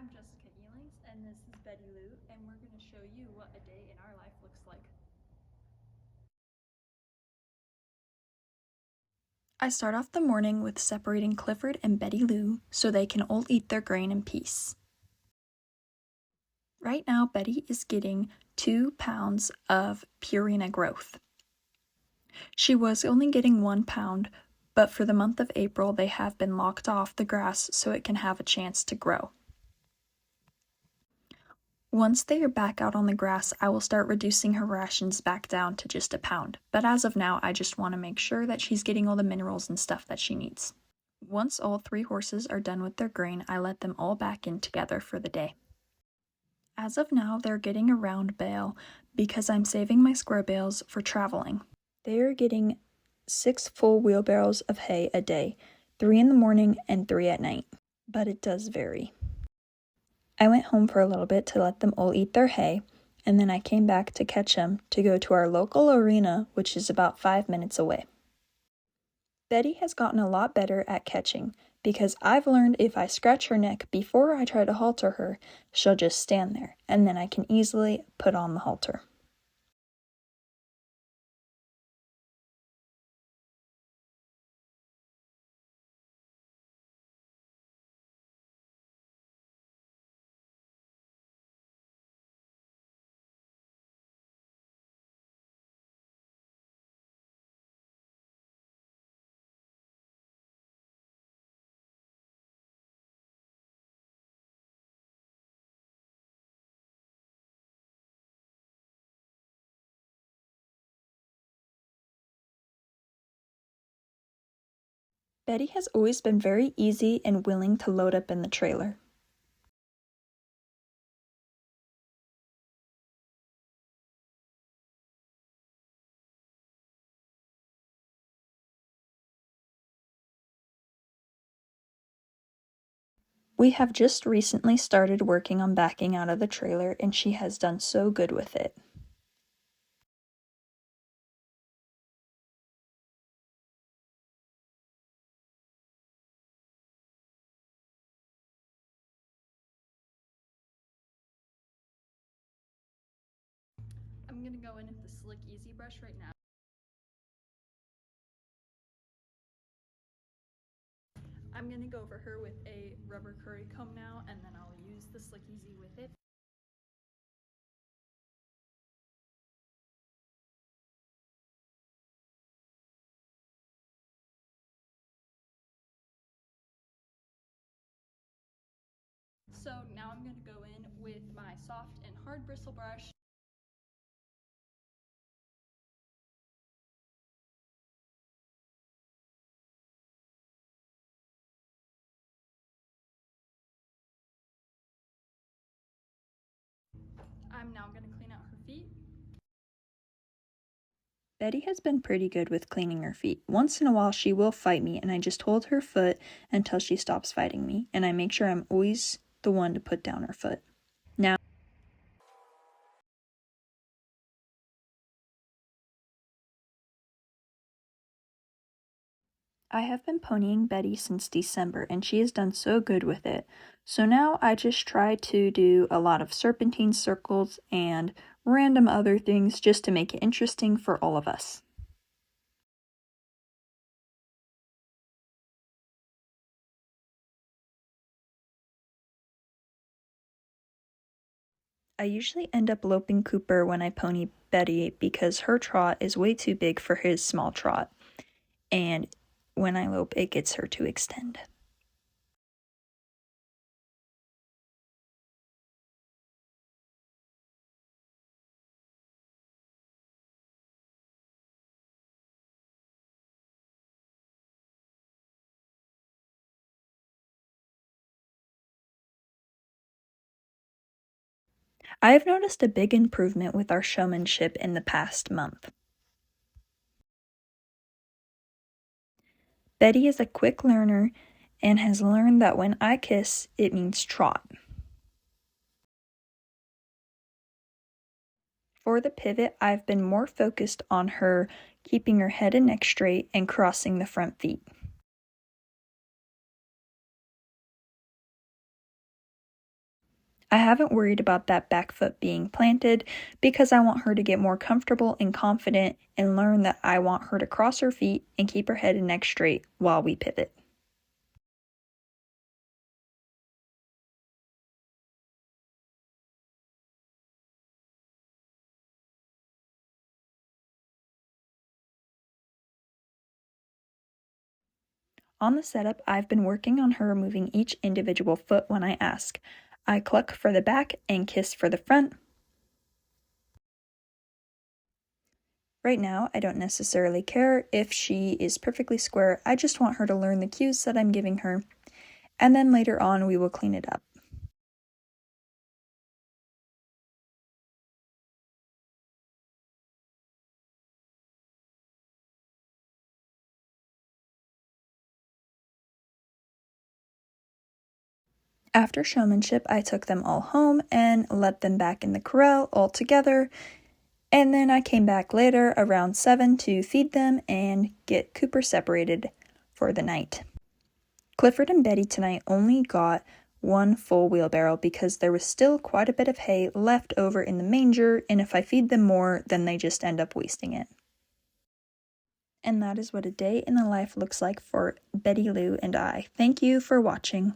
I'm Jessica Elings, and this is Betty Lou, and we're going to show you what a day in our life looks like. I start off the morning with separating Clifford and Betty Lou so they can all eat their grain in peace. Right now, Betty is getting 2 pounds of Purina growth. She was only getting 1 pound, but for the month of April, they have been locked off the grass so it can have a chance to grow. Once they are back out on the grass, I will start reducing her rations back down to just 1 pound, but as of now, I just want to make sure that she's getting all the minerals and stuff that she needs. Once all 3 horses are done with their grain, I let them all back in together for the day. As of now, they're getting a round bale because I'm saving my square bales for traveling. They are getting 6 full wheelbarrows of hay a day, 3 in the morning and 3 at night, but it does vary. I went home for a little bit to let them all eat their hay, and then I came back to catch them to go to our local arena, which is about 5 minutes away. Betty has gotten a lot better at catching, because I've learned if I scratch her neck before I try to halter her, she'll just stand there, and then I can easily put on the halter. Betty has always been very easy and willing to load up in the trailer. We have just recently started working on backing out of the trailer, and she has done so good with it. I'm going to go in with the Slick Easy brush right now. I'm going to go over her with a rubber curry comb now, and then I'll use the Slick Easy with it. So now I'm going to go in with my soft and hard bristle brush. I'm now going to clean out her feet. Betty has been pretty good with cleaning her feet. Once in a while she will fight me, and I just hold her foot until she stops fighting me, and I make sure I'm always the one to put down her foot. Now, I have been ponying Betty since December, and she has done so good with it. So now I just try to do a lot of serpentine circles and random other things just to make it interesting for all of us. I usually end up loping Cooper when I pony Betty because her trot is way too big for his small trot, and when I lope it gets her to extend. I have noticed a big improvement with our showmanship in the past month. Betty is a quick learner and has learned that when I kiss, it means trot. For the pivot, I've been more focused on her keeping her head and neck straight and crossing the front feet. I haven't worried about that back foot being planted because I want her to get more comfortable and confident and learn that I want her to cross her feet and keep her head and neck straight while we pivot. On the setup, I've been working on her moving each individual foot when I ask. I cluck for the back and kiss for the front. Right now, I don't necessarily care if she is perfectly square, I just want her to learn the cues that I'm giving her, and then later on we will clean it up. After showmanship, I took them all home and let them back in the corral all together, and then I came back later around 7 to feed them and get Cooper separated for the night. Clifford and Betty tonight only got one full wheelbarrow because there was still quite a bit of hay left over in the manger, and if I feed them more, then they just end up wasting it. And that is what a day in the life looks like for Betty Lou and I. Thank you for watching.